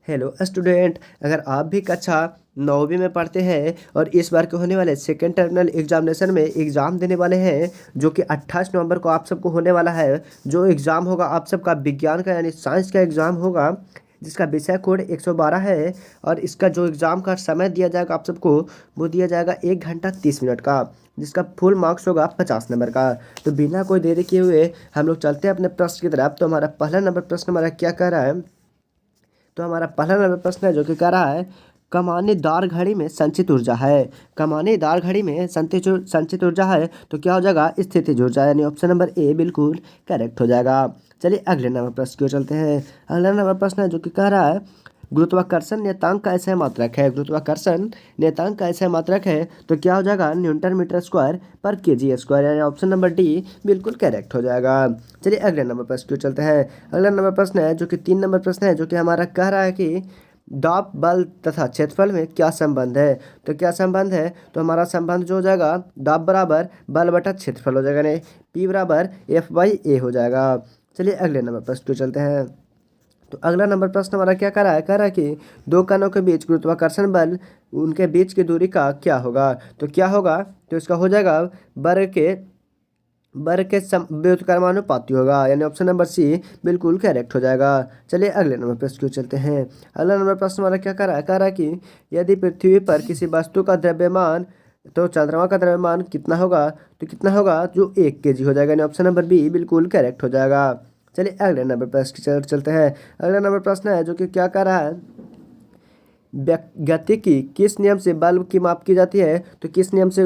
Hello student, अगर आप भी कक्षा 9वीं में पढ़ते हैं और इस बार के होने वाले सेकेंड टर्मिनल एग्जामिनेशन में एग्ज़ाम देने वाले हैं जो कि 28 नवंबर को आप सबको होने वाला है। जो एग्ज़ाम होगा आप सबका विज्ञान का यानी साइंस का एग्ज़ाम होगा, जिसका विषय कोड 112 है। और इसका जो एग्ज़ाम का समय दिया जाएगा आप सबको, वो दिया जाएगा 1 घंटा 30 मिनट का, जिसका फुल मार्क्स होगा 50 नंबर का। तो बिना कोई देरी किए हुए हम लोग चलते हैं अपने प्रश्न की तरफ। तो हमारा पहला नंबर प्रश्न हमारा क्या कह रहा है? तो हमारा पहला नंबर प्रश्न है जो कि कह रहा है, कमानेदार घड़ी में संचित ऊर्जा है। कमानेदार घड़ी में संचित ऊर्जा है तो क्या हो जाएगा? स्थितिज ऊर्जा, यानी ऑप्शन नंबर ए बिल्कुल करेक्ट हो जाएगा। चलिए अगले नंबर प्रश्न की ओर चलते हैं। अगला नंबर प्रश्न है जो कि कह रहा है, गुरुत्वाकर्षण नियतांक का ऐसा मात्रक है। गुरुत्वाकर्षण नियतांक का ऐसा मात्रक है तो क्या हो जाएगा? न्यूटन मीटर स्क्वायर पर केजी स्क्वायर, यानी ऑप्शन नंबर डी बिल्कुल करेक्ट हो जाएगा। चलिए अगले नंबर प्रश्न की ओर चलते हैं। अगला नंबर प्रश्न है जो कि 3 नंबर प्रश्न है, जो कि हमारा कह रहा है कि दाब बल तथा क्षेत्रफल में क्या संबंध है। तो क्या संबंध है? तो हमारा संबंध जो हो जाएगा, दाब बराबर बल बटा क्षेत्रफल हो जाएगा, यानी पी बराबर F/A हो जाएगा। चलिए अगले नंबर प्रश्न की ओर चलते हैं। तो अगला नंबर प्रश्न हमारा क्या कर रहा है? कह रहा है कि दो कणों के बीच गुरुत्वाकर्षण बल, उनके बीच की दूरी का क्या होगा। तो क्या होगा? तो इसका हो जाएगा वर्ग के व्युत्क्रमानुपाती होगा, यानी ऑप्शन नंबर सी बिल्कुल करेक्ट हो जाएगा। चलिए अगले नंबर प्रश्न की ओर चलते हैं। अगला नंबर प्रश्न हमारा क्या कर रहा है? कह रहा है कि यदि पृथ्वी पर किसी वस्तु का द्रव्यमान, तो चंद्रमा का द्रव्यमान कितना होगा? तो कितना होगा? जो 1 kg हो जाएगा, यानी ऑप्शन नंबर बी बिल्कुल करेक्ट हो जाएगा। चलिए अगले नंबर प्रश्न की ओर चलते हैं। अगला नंबर प्रश्न है जो कि क्या कर रहा है, गति की किस नियम से बल की माप की जाती है। तो किस नियम से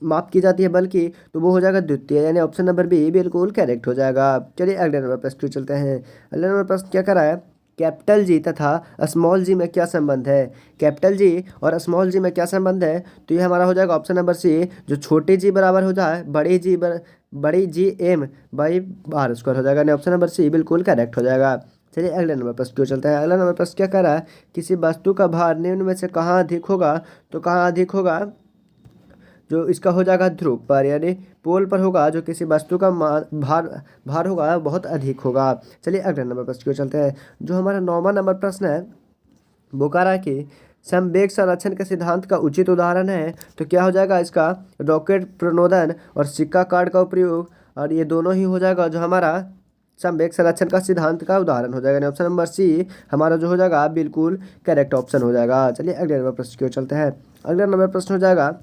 माप की जाती है बल की? तो वो हो जाएगा द्वितीय, यानी ऑप्शन नंबर बी बिल्कुल करेक्ट हो जाएगा। चलिए अगले नंबर प्रश्न की ओर चलते हैं। अगले नंबर प्रश्न क्या कर रहा है, कैपिटल जी तथा स्मॉल जी में क्या संबंध है। कैपिटल जी और स्मॉल जी में क्या संबंध है? तो ये हमारा हो जाएगा ऑप्शन नंबर सी, जो छोटी जी बराबर हो जाए बड़ी G M by R square हो जाएगा, यानी ऑप्शन नंबर सी बिल्कुल करेक्ट हो जाएगा। चलिए अगले नंबर प्रश्न की ओर चलते हैं। अगला नंबर प्रश्न क्या कर रहा है, किसी वस्तु का भार निम्न में से कहाँ अधिक होगा। तो कहाँ अधिक होगा? जो इसका हो जाएगा ध्रुव पर, यानी पोल पर होगा। जो किसी वस्तु का भार भार होगा बहुत अधिक होगा। चलिए अगले नंबर प्रश्न की ओर चलते हैं। जो हमारा 9वां नंबर प्रश्न है, वो कह रहा है कि समवेग संरक्षण के सिद्धांत का उचित उदाहरण है। तो क्या हो जाएगा इसका? रॉकेट प्रणोदन और सिक्का कार्ड का उपयोग, और ये दोनों ही हो जाएगा जो हमारा समवेग संरक्षण का सिद्धांत का उदाहरण हो जाएगा। ऑप्शन नंबर सी हमारा जो हो जाएगा बिल्कुल करेक्ट ऑप्शन हो जाएगा। चलिए अगले नंबर प्रश्न की ओर चलते हैं। अगला नंबर प्रश्न हो जाएगा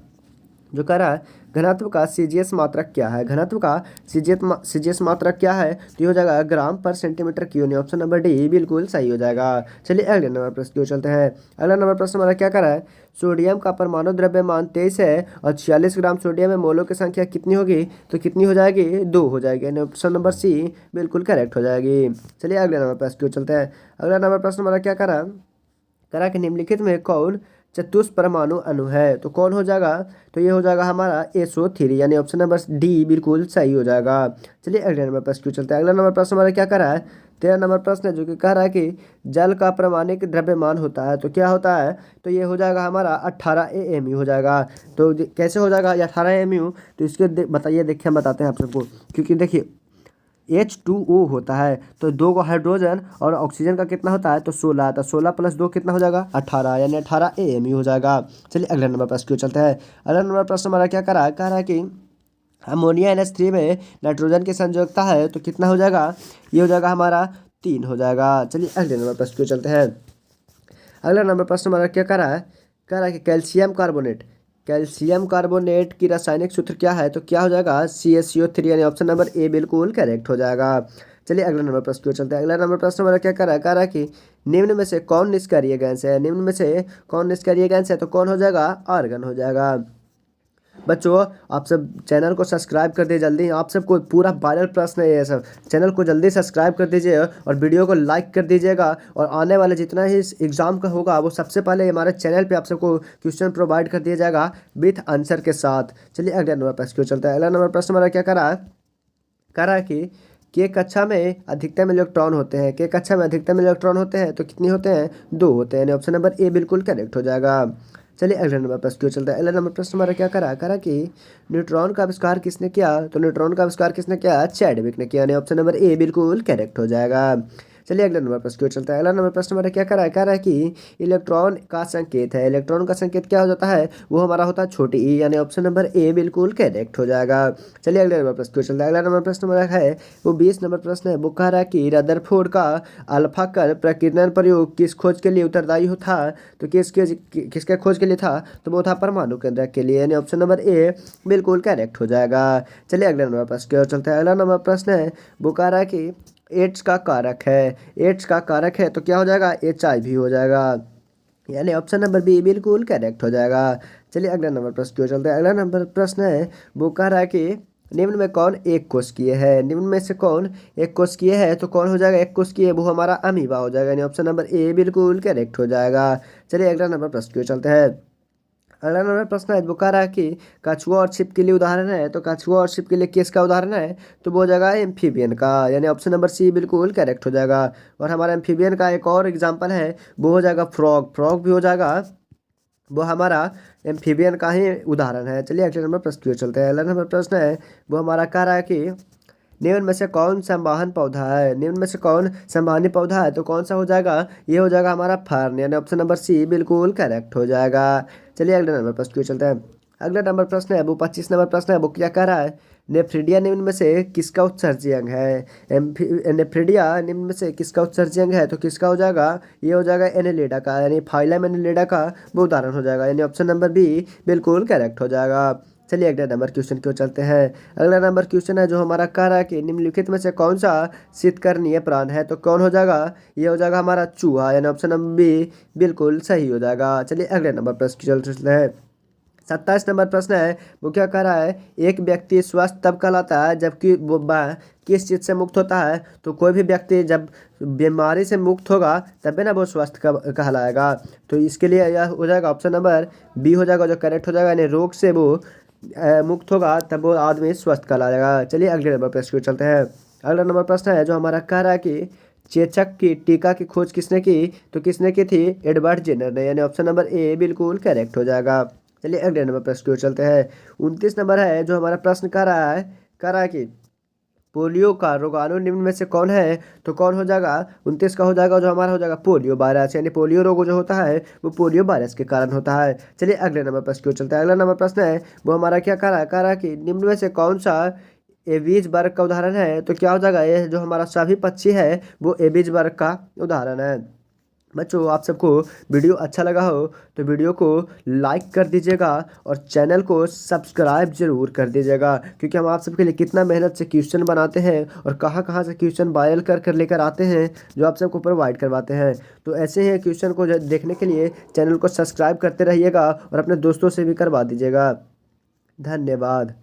जो कह रहा है, घनत्व का सीजीएस मात्रक क्या है। घनत्व का सीजीएस मात्रक क्या है? तो ये हो जाएगा ग्राम पर centimetre cube, option number D बिल्कुल सही हो जाएगा। चलिए अगले नंबर प्रश्न की ओर चलते हैं। अगला नंबर प्रश्न हमारा क्या कर रहा है, सोडियम का परमाणु द्रव्यमान 23 है और 46 ग्राम सोडियम में मोलों की संख्या कितनी होगी। तो कितनी हो जाएगी? 2 हो जाएगी, यानी ऑप्शन नंबर सी बिल्कुल करेक्ट हो जाएगी। चलिए अगले नंबर प्रश्न की ओर चलते हैं। अगला नंबर प्रश्न हमारा क्या कर रहा है, करा कि निम्नलिखित में कौन चतुष्परमाणु अणु है। तो कौन हो जाएगा? तो ये हो जाएगा हमारा SO3, यानी ऑप्शन नंबर डी बिल्कुल सही हो जाएगा। चलिए अगले नंबर प्रश्न की चलते हैं। अगला नंबर प्रश्न हमारा क्या कर रहा है, 13 नंबर प्रश्न है जो कि कह रहा है कि जल का परमाणिक द्रव्यमान होता है। तो क्या होता है? तो ये हो जाएगा हमारा 18 AMU हो जाएगा। तो कैसे हो जाएगा ये 18 AMU? तो इसके बताइए, देखिए हम बताते हैं आप सबको। क्योंकि देखिए H2O होता है, तो 2 को हाइड्रोजन और ऑक्सीजन का कितना होता है? तो 16, तो 16 + 2 कितना हो जाएगा? 18, यानी 18 AMU हो जाएगा। चलिए अगले नंबर प्रश्न की ओर चलते हैं। अगला नंबर प्रश्न हमारा क्या कर रहा है, कह रहा है कि अमोनिया NH3 में नाइट्रोजन की संयोजकता है तो कितना हो जाएगा? ये हो जाएगा हमारा 3 हो जाएगा। चलिए अगले नंबर प्रश्न की ओर चलते हैं। अगला नंबर प्रश्न हमारा क्या कर रहा है, कह रहा है कि कैल्शियम कार्बोनेट की रासायनिक सूत्र क्या है। तो क्या हो जाएगा? CaCO3, यानी ऑप्शन नंबर ए बिल्कुल करेक्ट हो जाएगा। चलिए अगला नंबर प्रश्न की ओर चलते हैं। अगला नंबर प्रश्न हमारा क्या कर रहा है, कह रहा है कि निम्न में से कौन निष्क्रिय गैस है। निम्न में से कौन निष्क्रिय गैस है? तो कौन हो जाएगा? आर्गन हो जाएगा। बच्चों आप सब चैनल को सब्सक्राइब कर दीजिए जल्दी, आप सबको पूरा वायरल प्रश्न है ये सब। चैनल को जल्दी सब्सक्राइब कर दीजिए और वीडियो को लाइक कर दीजिएगा। और आने वाले जितना ही इस एग्ज़ाम का होगा वो सबसे पहले हमारे चैनल पे आप सबको क्वेश्चन प्रोवाइड कर दिया जाएगा विथ आंसर के साथ। चलिए अगले नंबर प्रश्न क्यों चलता है। अगला नंबर प्रश्न हमारा क्या कर रहा है, कह रहा है कि के कक्षा में अधिकतम इलेक्ट्रॉन होते हैं। के कक्षा में अधिकतम इलेक्ट्रॉन होते हैं तो कितने होते हैं? 2 होते हैं, यानी ऑप्शन नंबर ए बिल्कुल करेक्ट हो जाएगा। चलिए अगले नंबर प्रश्न क्यों चलता है। अगला नंबर प्रश्न हमारा क्या करा कि न्यूट्रॉन का आविष्कार किसने किया। तो न्यूट्रॉन का आविष्कार किसने किया? चैडविक ने किया, यानी ऑप्शन नंबर ए बिल्कुल करेक्ट हो जाएगा। चलिए अगले नंबर प्रश्न की ओर चलते हैं। अगला नंबर प्रश्न हमारा क्या कह रहा है कि इलेक्ट्रॉन का संकेत है। इलेक्ट्रॉन का संकेत क्या हो जाता है, वो हमारा होता है छोटी ई, यानी ऑप्शन नंबर ए बिल्कुल करेक्ट हो जाएगा। चलिए अगले नंबर प्रश्न की ओर चलते हैं। अगला नंबर प्रश्न हमारा है वो 20 नंबर प्रश्न है। वो कह रहा है कि रदरफोर्ड का अल्फा कण प्रकीर्णन प्रयोग किस खोज के लिए उत्तरदायी था, तो किसके खोज के लिए था, तो वो था परमाणु केंद्रक के लिए, यानी ऑप्शन नंबर ए बिल्कुल करेक्ट हो जाएगा। चलिए अगले नंबर प्रश्न की ओर चलते हैं। अगला नंबर प्रश्न है वो कह रहा है कि एड्स का कारक है। एड्स का कारक है तो क्या हो जाएगा, HIV हो जाएगा, यानी ऑप्शन नंबर बी बिल्कुल करेक्ट हो जाएगा। चलिए अगला नंबर प्रश्न की ओर चलते हैं। अगला नंबर प्रश्न है वो कह रहा है कि निम्न में कौन एक कोशिकीय है। निम्न में से कौन एक कोशिकीय है, तो कौन हो जाएगा एक कोशिकीय, वो हमारा अमीबा हो जाएगा, यानी ऑप्शन नंबर ए बिल्कुल करेक्ट हो जाएगा। चलिए अगला नंबर प्रश्न की ओर चलते हैं। अगला नंबर प्रश्न है वो कह रहा है कि कछुआ और छिप के लिए उदाहरण है, तो कछुआ और छिप के लिए किसका उदाहरण है, तो वो हो जाएगा एम्फीबियन का, यानी ऑप्शन नंबर सी बिल्कुल करेक्ट हो जाएगा। और हमारा एम्फीबियन का एक और एग्जांपल है वो हो जाएगा फ्रॉग, फ्रॉग भी हो जाएगा, वो हमारा एम्फीबियन का ही उदाहरण है। चलिए अगले नंबर प्रश्न की ओर चलते हैं। अगला नंबर प्रश्न है वो हमारा कह रहा है कि निम्न में से कौन संवाहन पौधा है। निम्न में से कौन संवहनी पौधा है, तो कौन सा हो जाएगा, ये हो जाएगा हमारा फर्न, यानी ऑप्शन नंबर सी बिल्कुल करेक्ट हो जाएगा। चलिए अगले नंबर प्रश्न की ओर चलते हैं। अगला नंबर प्रश्न है वो 25 नंबर प्रश्न है। वो क्या कह रहा है, नेफ्रिडिया निम्न में से किसका उत्सर्जी अंग है। नेफ्रिडिया निम्न में से किसका उत्सर्जी अंग है, तो किसका हो जाएगा, ये हो जाएगा एनेलिडा का, यानी फाइलम एनेलिडा का वो उदाहरण हो जाएगा, यानी ऑप्शन नंबर बी बिल्कुल करेक्ट हो जाएगा। चलिए अगले नंबर क्वेश्चन की ओर चलते हैं। अगला नंबर क्वेश्चन है जो हमारा कह रहा है कि निम्नलिखित में से कौन सा शीतकर्णीय प्राण है, तो कौन हो जाएगा, ये हो जाएगा हमारा चूहा, यानी ऑप्शन नंबर बी बिल्कुल सही हो जाएगा। चलिए अगले नंबर प्रश्न की ओर चलते हैं। 27 नंबर प्रश्न है वो क्या कह रहा है, एक व्यक्ति स्वस्थ तब कहलाता है जबकि वो किस चीज़ से मुक्त होता है, तो कोई भी व्यक्ति जब बीमारी से मुक्त होगा तभी ना वो स्वस्थ कहलाएगा, तो इसके लिए यह हो जाएगा ऑप्शन नंबर बी हो जाएगा जो करेक्ट हो जाएगा, यानी रोग से वो मुक्त होगा तब वो आदमी स्वस्थ कहलाएगा। चलिए अगले नंबर प्रश्न की ओर चलते हैं। अगला नंबर प्रश्न है जो हमारा कह रहा है कि चेचक की टीका की खोज किसने की, तो किसने की थी, एडवर्ड जेनर ने, यानी ऑप्शन नंबर ए बिल्कुल करेक्ट हो जाएगा। चलिए अगले नंबर प्रश्न की ओर चलते हैं। 29 नंबर है जो हमारा प्रश्न कर रहा है कि पोलियो का रोगाणु निम्न में से कौन है, तो कौन हो जाएगा, 29 का हो जाएगा जो हमारा हो जाएगा पोलियो वायरस, यानी पोलियो रोग जो होता है वो पोलियो वायरस के कारण होता है। चलिए अगले नंबर प्रश्न की ओर चलते हैं। अगला नंबर प्रश्न है वो हमारा क्या कह रहा है कि निम्न में से कौन सा एबीज वर्ग का उदाहरण है, तो क्या हो जाएगा, ये जो हमारा सभी पक्षी है वो एबीज वर्ग का उदाहरण है। बच्चों आप सबको वीडियो अच्छा लगा हो तो वीडियो को लाइक कर दीजिएगा और चैनल को सब्सक्राइब जरूर कर दीजिएगा, क्योंकि हम आप सबके लिए कितना मेहनत से क्वेश्चन बनाते हैं और कहाँ कहाँ से क्वेश्चन वायरल कर कर लेकर आते हैं जो आप सबको प्रोवाइड करवाते हैं। तो ऐसे ही क्वेश्चन को देखने के लिए चैनल को सब्सक्राइब करते रहिएगा और अपने दोस्तों से भी करवा दीजिएगा। धन्यवाद।